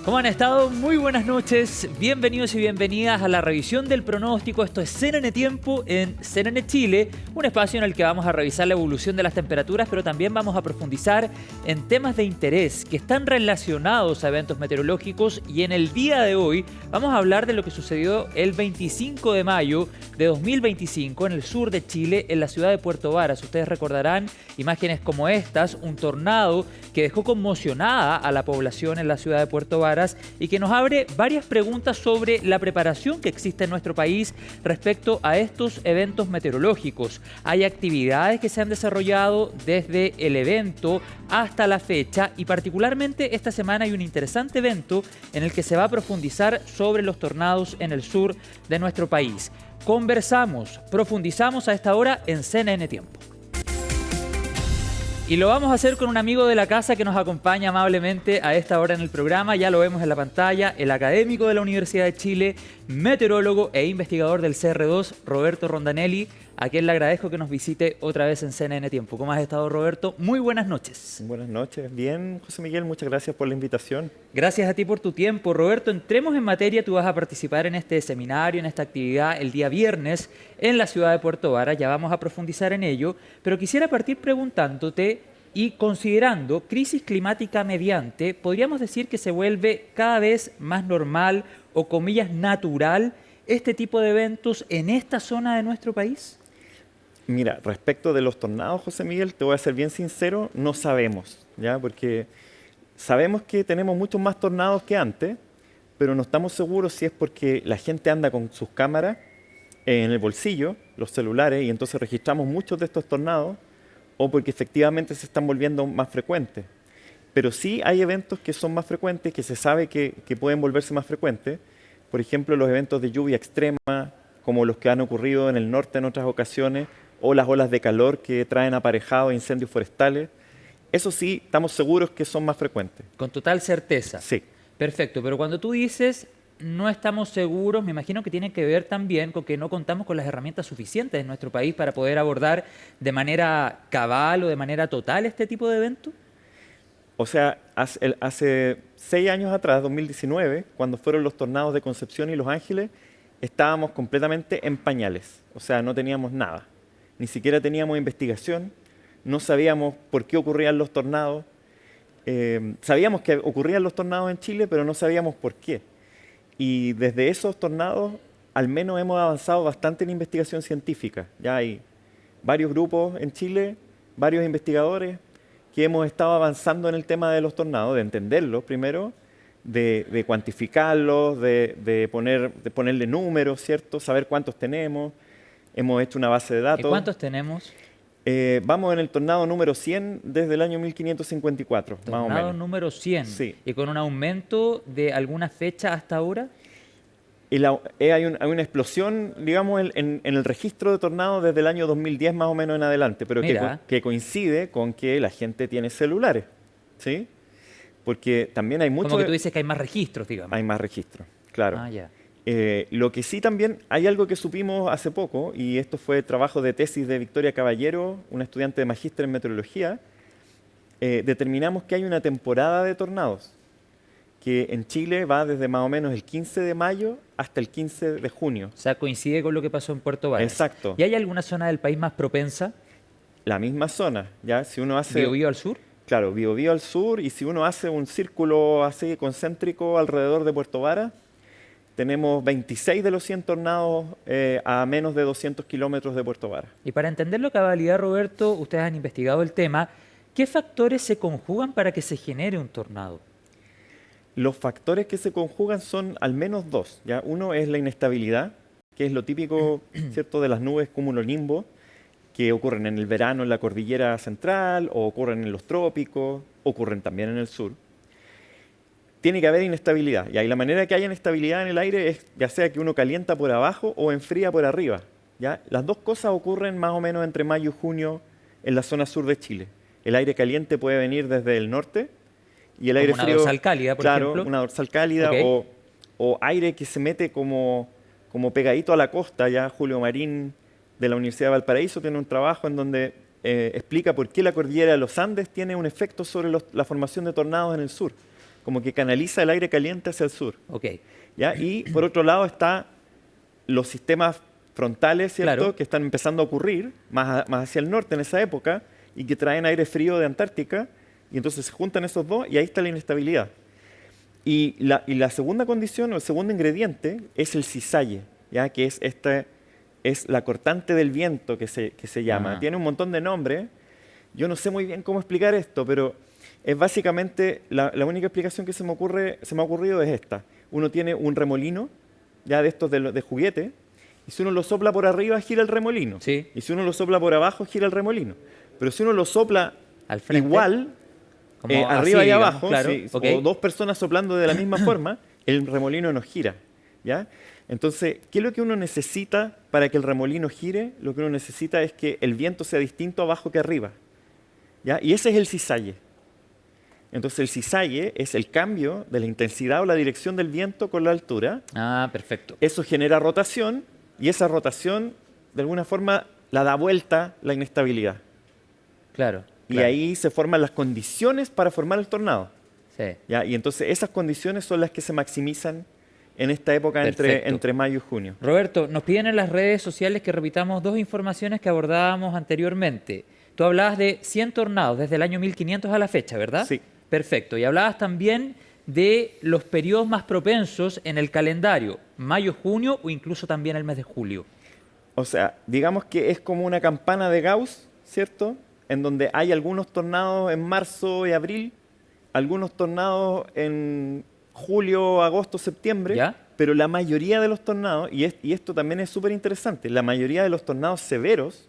¿Cómo han estado? Muy buenas noches, bienvenidos y bienvenidas a la revisión del pronóstico. Esto es CNN Tiempo en CNN Chile, un espacio en el que vamos a revisar la evolución de las temperaturas, pero también vamos a profundizar en temas de interés que están relacionados a eventos meteorológicos. Y en el día de hoy vamos a hablar de lo que sucedió el 25 de mayo de 2025 en el sur de Chile, en la ciudad de Puerto Varas. Ustedes recordarán imágenes como estas, un tornado que dejó conmocionada a la población en la ciudad de Puerto Varas y que nos abre varias preguntas sobre la preparación que existe en nuestro país respecto a estos eventos meteorológicos. Hay actividades que se han desarrollado desde el evento hasta la fecha, y particularmente esta semana hay un interesante evento en el que se va a profundizar sobre los tornados en el sur de nuestro país. Conversamos, profundizamos a esta hora en CNN Tiempo. Y lo vamos a hacer con un amigo de la casa que nos acompaña amablemente a esta hora en el programa. Ya lo vemos en la pantalla, el académico de la Universidad de Chile, meteorólogo e investigador del CR2, Roberto Rondanelli, a quien le agradezco que nos visite otra vez en CNN Tiempo. ¿Cómo has estado, Roberto? Muy buenas noches. Buenas noches. Bien, José Miguel, muchas gracias por la invitación. Gracias a ti por tu tiempo. Roberto, entremos en materia. Tú vas a participar en este seminario, en esta actividad, el día viernes en la ciudad de Puerto Varas. Ya vamos a profundizar en ello, pero quisiera partir preguntándote, y considerando crisis climática mediante, ¿podríamos decir que se vuelve cada vez más normal o, comillas, natural este tipo de eventos en esta zona de nuestro país? Mira, respecto de los tornados, José Miguel, te voy a ser bien sincero, no sabemos, ¿ya? Porque sabemos que tenemos muchos más tornados que antes, pero no estamos seguros si es porque la gente anda con sus cámaras en el bolsillo, los celulares, y entonces registramos muchos de estos tornados, o porque efectivamente se están volviendo más frecuentes. Pero sí hay eventos que son más frecuentes, que se sabe que pueden volverse más frecuentes. Por ejemplo, los eventos de lluvia extrema, como los que han ocurrido en el norte en otras ocasiones, o las olas de calor que traen aparejados incendios forestales. Eso sí, estamos seguros que son más frecuentes. Con total certeza. Sí. Perfecto, pero cuando tú dices no estamos seguros, me imagino que tiene que ver también con que no contamos con las herramientas suficientes en nuestro país para poder abordar de manera cabal o de manera total este tipo de eventos. O sea, hace 6 años atrás, 2019, cuando fueron los tornados de Concepción y Los Ángeles, estábamos completamente en pañales. O sea, no teníamos nada. Ni siquiera teníamos investigación, no sabíamos por qué ocurrían los tornados. Sabíamos que ocurrían los tornados en Chile, pero no sabíamos por qué. Y desde esos tornados, al menos hemos avanzado bastante en investigación científica. Ya hay varios grupos en Chile, varios investigadores, que hemos estado avanzando en el tema de los tornados, de entenderlos primero, de cuantificarlos, de ponerle números, ¿cierto? Saber cuántos tenemos. Hemos hecho una base de datos. ¿Y cuántos tenemos? Vamos en el tornado número 100 desde el año 1554, más o menos. Tornado número 100. Sí. ¿Y con un aumento de alguna fecha hasta ahora? Hay una explosión, digamos, en el registro de tornados desde el año 2010 más o menos en adelante, pero que coincide con que la gente tiene celulares, ¿sí? Porque también hay mucho... Como que tú dices que hay más registros, digamos. Hay más registros, claro. Ah, ya. Lo que sí también hay algo que supimos hace poco, y esto fue trabajo de tesis de Victoria Caballero, una estudiante de magíster en meteorología. Determinamos que hay una temporada de tornados, que en Chile va desde más o menos el 15 de mayo hasta el 15 de junio. O sea, coincide con lo que pasó en Puerto Varas. Exacto. ¿Y hay alguna zona del país más propensa? La misma zona, ¿ya? Si uno hace... ¿Biobío al sur? Claro, Biobío al sur, y si uno hace un círculo así concéntrico alrededor de Puerto Varas, tenemos 26 de los 100 tornados a menos de 200 kilómetros de Puerto Varas. Y para entenderlo a cabalidad, Roberto, ustedes han investigado el tema. ¿Qué factores se conjugan para que se genere un tornado? Los factores que se conjugan son al menos dos, ¿ya? Uno es la inestabilidad, que es lo típico, ¿cierto?, de las nubes cumulonimbus, que ocurren en el verano en la cordillera central, o ocurren en los trópicos, ocurren también en el sur. Tiene que haber inestabilidad, y ahí la manera que haya inestabilidad en el aire es ya sea que uno calienta por abajo o enfría por arriba, ¿ya? Las dos cosas ocurren más o menos entre mayo y junio en la zona sur de Chile. El aire caliente puede venir desde el norte y el aire frío... Una dorsal cálida, por ejemplo. Claro, una dorsal cálida, Okay. o aire que se mete como pegadito a la costa. Ya Julio Marín de la Universidad de Valparaíso tiene un trabajo en donde explica por qué la cordillera de los Andes tiene un efecto sobre la formación de tornados en el sur. como que canaliza el aire caliente hacia el sur. Ok. ¿Ya? Y por otro lado está los sistemas frontales, ¿cierto? Claro. Que están empezando a ocurrir más hacia el norte en esa época y que traen aire frío de Antártica, y entonces se juntan esos dos y ahí está la inestabilidad. Y la segunda condición o el segundo ingrediente es el cisalle, ¿ya? Que es la cortante del viento que se llama. Ah. Tiene un montón de nombres. Yo no sé muy bien cómo explicar esto, pero es básicamente la única explicación que se me ha ocurrido es esta. Uno tiene un remolino, ya de estos de juguete, y si uno lo sopla por arriba, gira el remolino. Sí. Y si uno lo sopla por abajo, gira el remolino. Pero si uno lo sopla Al frente. igual, Como arriba así, y digamos, abajo, claro, sí, ok. o dos personas soplando de la misma forma, el remolino no gira. ¿Ya? Entonces, ¿qué es lo que uno necesita para que el remolino gire? Lo que uno necesita es que el viento sea distinto abajo que arriba. ¿Ya? Y ese es el cisalle. Entonces, el cisalle es el cambio de la intensidad o la dirección del viento con la altura. Ah, perfecto. Eso genera rotación y esa rotación, de alguna forma, la da vuelta la inestabilidad. Claro. Y claro. ahí se forman las condiciones para formar el tornado. Sí. ¿Ya? Y entonces esas condiciones son las que se maximizan en esta época Perfecto. entre mayo y junio. Roberto, nos piden en las redes sociales que repitamos dos informaciones que abordábamos anteriormente. Tú hablabas de 100 tornados desde el año 1500 a la fecha, ¿verdad? Sí. Perfecto. Y hablabas también de los periodos más propensos en el calendario, mayo, junio o incluso también el mes de julio. O sea, digamos que es como una campana de Gauss, ¿cierto? En donde hay algunos tornados en marzo y abril, algunos tornados en julio, agosto, septiembre, ¿Ya? pero la mayoría de los tornados, y esto también es súper interesante, la mayoría de los tornados severos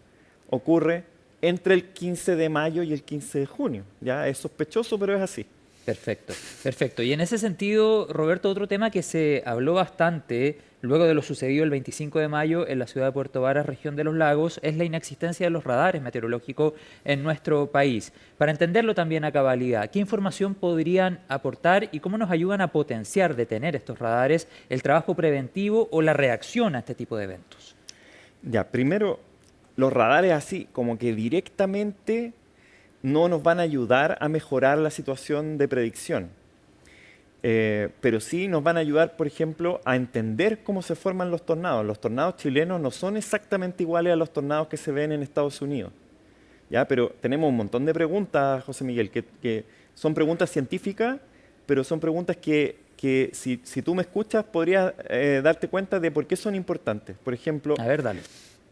ocurre entre el 15 de mayo y el 15 de junio. ¿Ya? Es sospechoso, pero es así. Perfecto, perfecto. Y en ese sentido, Roberto, otro tema que se habló bastante luego de lo sucedido el 25 de mayo en la ciudad de Puerto Varas, región de los lagos, es la inexistencia de los radares meteorológicos en nuestro país. Para entenderlo también a cabalidad, ¿qué información podrían aportar y cómo nos ayudan a potenciar de tener estos radares el trabajo preventivo o la reacción a este tipo de eventos? Ya, primero, los radares así, como que directamente no nos van a ayudar a mejorar la situación de predicción. Pero sí nos van a ayudar, por ejemplo, a entender cómo se forman los tornados. Los tornados chilenos no son exactamente iguales a los tornados que se ven en Estados Unidos. ¿Ya? Pero tenemos un montón de preguntas, José Miguel, que son preguntas científicas, pero son preguntas que si tú me escuchas podrías darte cuenta de por qué son importantes. Por ejemplo, A ver, dale.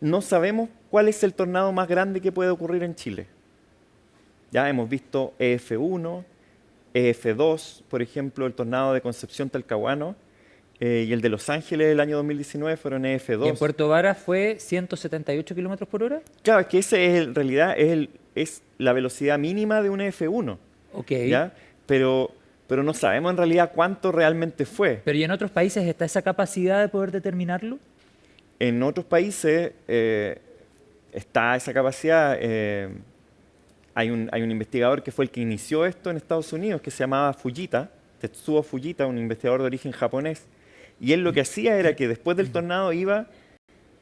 no sabemos cuál es el tornado más grande que puede ocurrir en Chile. Ya hemos visto EF1, EF2, por ejemplo, el tornado de Concepción Talcahuano, y el de Los Ángeles del año 2019 fueron EF2. ¿Y en Puerto Varas fue 178 kilómetros por hora? Claro, es que ese es en realidad es la velocidad mínima de un EF1. Ok. ¿Ya? Pero no sabemos en realidad cuánto realmente fue. ¿Pero y en otros países está esa capacidad de poder determinarlo? En otros países está esa capacidad. Hay un investigador que fue el que inició esto en Estados Unidos, que se llamaba Fujita, Tetsuo Fujita, un investigador de origen japonés. Y él lo que hacía era que después del tornado iba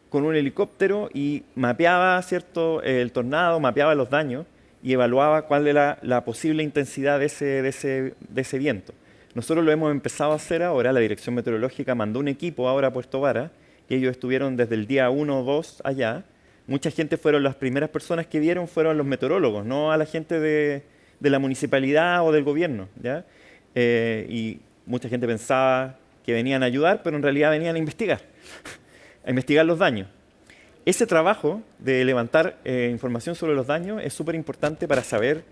con un helicóptero y mapeaba, ¿cierto?, el tornado, mapeaba los daños y evaluaba cuál era la posible intensidad de ese viento. Nosotros lo hemos empezado a hacer ahora. La Dirección Meteorológica mandó un equipo ahora a Puerto Varas y ellos estuvieron desde el día 1 o 2 allá. Mucha gente fueron las primeras personas que vieron, fueron los meteorólogos, no a la gente de la municipalidad o del gobierno, ¿ya? Y mucha gente pensaba que venían a ayudar, pero en realidad venían a investigar los daños. Ese trabajo de levantar información sobre los daños es súper importante para saber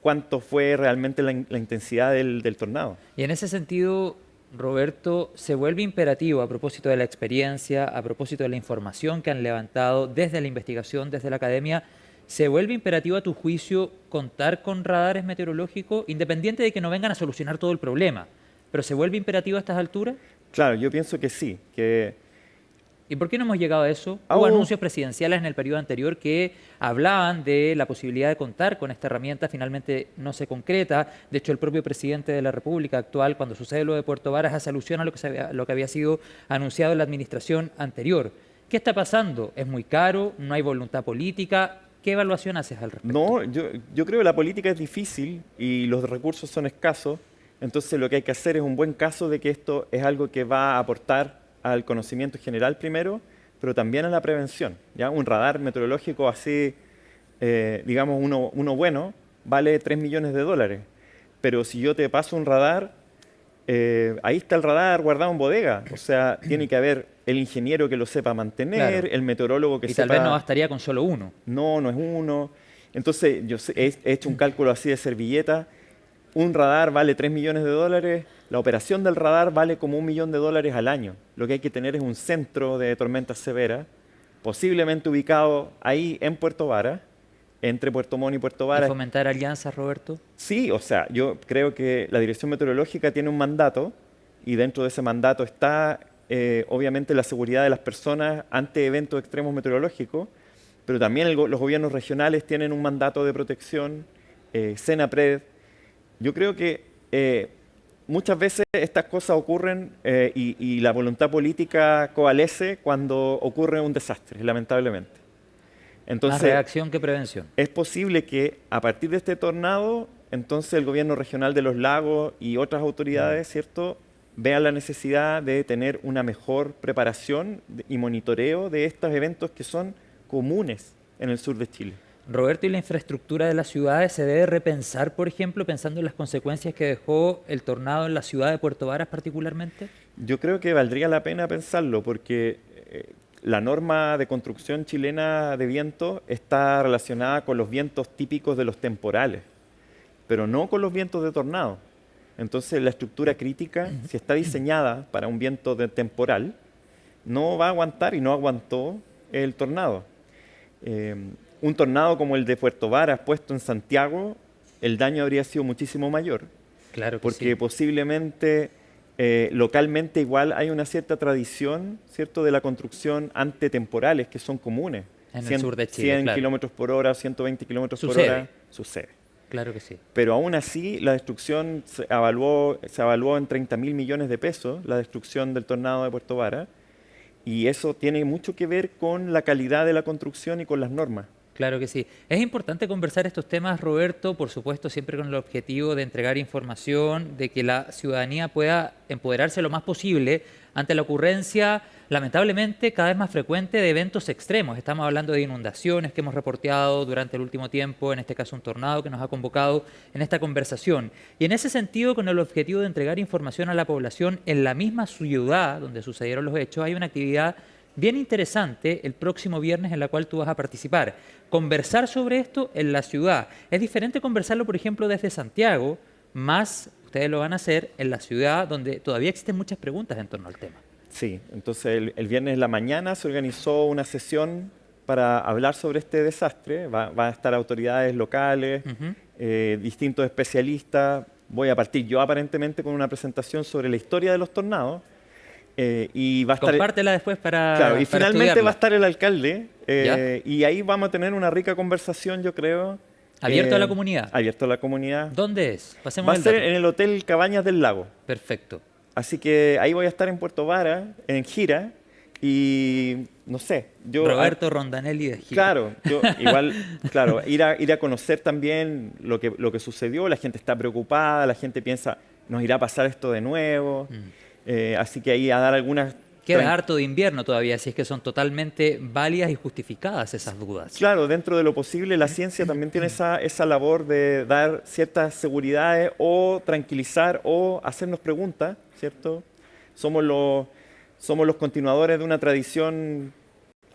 cuánto fue realmente la intensidad del tornado. Y en ese sentido, Roberto, se vuelve imperativo a propósito de la experiencia, a propósito de la información que han levantado desde la investigación, desde la academia, ¿se vuelve imperativo a tu juicio contar con radares meteorológicos, independiente de que no vengan a solucionar todo el problema? ¿Pero se vuelve imperativo a estas alturas? Claro, yo pienso que sí, que ¿Y por qué no hemos llegado a eso? Hubo anuncios presidenciales en el periodo anterior que hablaban de la posibilidad de contar con esta herramienta, finalmente no se concreta. De hecho, el propio presidente de la República actual, cuando sucede lo de Puerto Varas, hace alusión a lo que había sido anunciado en la administración anterior. ¿Qué está pasando? ¿Es muy caro? ¿No hay voluntad política? ¿Qué evaluación haces al respecto? no, yo creo que la política es difícil y los recursos son escasos. Entonces lo que hay que hacer es un buen caso de que esto es algo que va a aportar al conocimiento general primero, pero también a la prevención. ¿Ya? Un radar meteorológico así, digamos uno bueno, vale 3 millones de dólares. Pero si yo te paso un radar, ahí está el radar guardado en bodega. O sea, tiene que haber el ingeniero que lo sepa mantener, Claro. el meteorólogo que Y sepa... tal vez no bastaría con solo uno. No, no es uno. Entonces, he hecho un cálculo así de servilleta. Un radar vale 3 millones de dólares. La operación del radar vale como $1 millón al año. Lo que hay que tener es un centro de tormentas severas, posiblemente ubicado ahí en Puerto Varas, entre Puerto Montt y Puerto ¿Y Varas. fomentar alianzas, Roberto? Sí, o sea, yo creo que la Dirección Meteorológica tiene un mandato y dentro de ese mandato está obviamente la seguridad de las personas ante eventos extremos meteorológicos, pero también los gobiernos regionales tienen un mandato de protección, Senapred. Yo creo que muchas veces estas cosas ocurren y la voluntad política coalesce cuando ocurre un desastre, lamentablemente. Más Entonces, reacción que prevención. es posible que a partir de este tornado, entonces el gobierno regional de los lagos y otras autoridades, ¿cierto?, vean la necesidad de tener una mejor preparación y monitoreo de estos eventos que son comunes en el sur de Chile. Roberto, ¿y la infraestructura de las ciudades se debe repensar, por ejemplo, pensando en las consecuencias que dejó el tornado en la ciudad de Puerto Varas particularmente? Yo creo que valdría la pena pensarlo porque la norma de construcción chilena de viento está relacionada con los vientos típicos de los temporales, pero no con los vientos de tornado. Entonces la estructura crítica, si está diseñada para un viento de temporal, no va a aguantar y no aguantó el tornado. Un tornado como el de Puerto Varas puesto en Santiago, el daño habría sido muchísimo mayor, Claro que porque sí. posiblemente localmente igual hay una cierta tradición, ¿cierto?, de la construcción ante temporales que son comunes. En el sur de Chile, 100 claro. kilómetros por hora, 120 kilómetros por Sucede. hora, sucede. Claro que sí. Pero aún así, la destrucción se evaluó en 30.000 millones de pesos, la destrucción del tornado de Puerto Varas, y eso tiene mucho que ver con la calidad de la construcción y con las normas. Claro que sí. Es importante conversar estos temas, Roberto, por supuesto, siempre con el objetivo de entregar información, de que la ciudadanía pueda empoderarse lo más posible ante la ocurrencia, lamentablemente, cada vez más frecuente de eventos extremos. Estamos hablando de inundaciones que hemos reporteado durante el último tiempo, en este caso un tornado que nos ha convocado en esta conversación. Y en ese sentido, con el objetivo de entregar información a la población en la misma ciudad donde sucedieron los hechos, hay una actividad bien interesante el próximo viernes en la cual tú vas a participar. Conversar sobre esto en la ciudad. Es diferente conversarlo, por ejemplo, desde Santiago, más ustedes lo van a hacer en la ciudad donde todavía existen muchas preguntas en torno al tema. Sí, entonces el viernes en la mañana se organizó una sesión para hablar sobre este desastre. Van a estar autoridades locales, distintos especialistas. Voy a partir yo aparentemente con una presentación sobre la historia de los tornados. Y va a estar, Compártela después para claro, y para finalmente estudiarla. va a estar el alcalde ¿Ya? y ahí vamos a tener una rica conversación, yo creo. ¿Abierto a la comunidad? Abierto a la comunidad. ¿Dónde es? Pasemos Va a el ser dato. en el Hotel Cabañas del Lago. Perfecto. Así que ahí voy a estar en Puerto Varas, en gira, y no sé, yo... Roberto Rondanelli de Gira. Claro, yo igual, claro, ir a conocer también lo que sucedió, la gente está preocupada, la gente piensa, nos irá a pasar esto de nuevo, así que ahí a dar algunas... Queda harto de invierno todavía, si es que son totalmente válidas y justificadas esas dudas. Claro, dentro de lo posible, la ciencia también tiene esa labor de dar ciertas seguridades o tranquilizar o hacernos preguntas, ¿cierto? Somos los continuadores de una tradición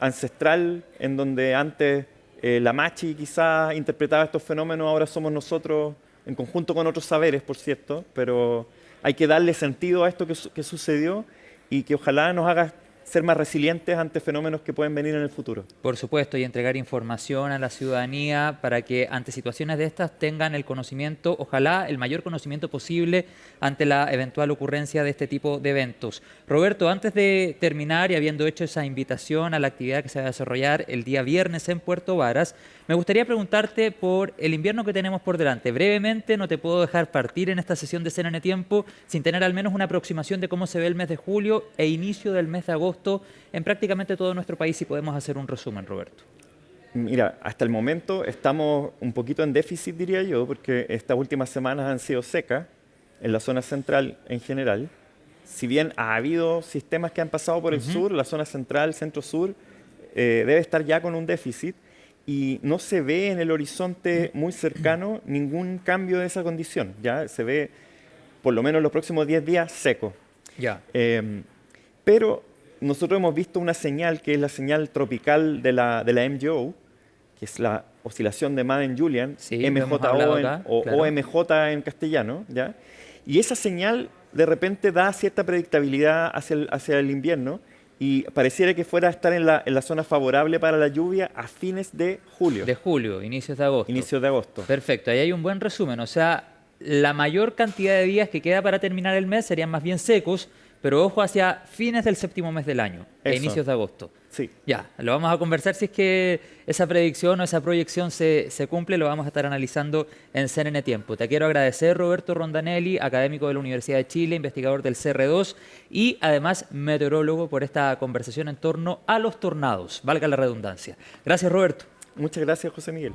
ancestral en donde antes la Machi quizás interpretaba estos fenómenos, ahora somos nosotros en conjunto con otros saberes, por cierto, pero hay que darle sentido a esto que sucedió y que ojalá nos haga ser más resilientes ante fenómenos que pueden venir en el futuro. Por supuesto, y entregar información a la ciudadanía para que ante situaciones de estas tengan el conocimiento, ojalá el mayor conocimiento posible ante la eventual ocurrencia de este tipo de eventos. Roberto, antes de terminar y habiendo hecho esa invitación a la actividad que se va a desarrollar el día viernes en Puerto Varas, me gustaría preguntarte por el invierno que tenemos por delante. Brevemente, no te puedo dejar partir en esta sesión de CNN Tiempo sin tener al menos una aproximación de cómo se ve el mes de julio e inicio del mes de agosto en prácticamente todo nuestro país, si podemos hacer un resumen, Roberto. Mira, hasta el momento estamos un poquito en déficit, diría yo, porque estas últimas semanas han sido secas. en la zona central en general. Si bien ha habido sistemas que han pasado por el sur, la zona central, centro-sur, debe estar ya con un déficit y no se ve en el horizonte muy cercano ningún cambio de esa condición. Ya se ve, por lo menos los próximos 10 días, seco. Ya. Pero nosotros hemos visto una señal que es la señal tropical de la MJO, que es la oscilación de Madden-Julian, Sí, lo hemos MJO hablado acá, o claro. OMJ en castellano, ¿ya? Y esa señal de repente da cierta predictabilidad hacia el invierno y pareciera que fuera a estar en la zona favorable para la lluvia a fines de julio, De julio, inicios de agosto. inicios de agosto. Perfecto, ahí hay un buen resumen. O sea, la mayor cantidad de días que queda para terminar el mes serían más bien secos, pero ojo hacia fines del séptimo mes del año, e Eso. inicios de agosto. Sí. Ya, lo vamos a conversar si es que esa predicción o esa proyección se cumple, lo vamos a estar analizando en CNN Tiempo. Te quiero agradecer, Roberto Rondanelli, académico de la Universidad de Chile, investigador del CR2 y además meteorólogo, por esta conversación en torno a los tornados, valga la redundancia. Gracias, Roberto. Muchas gracias, José Miguel.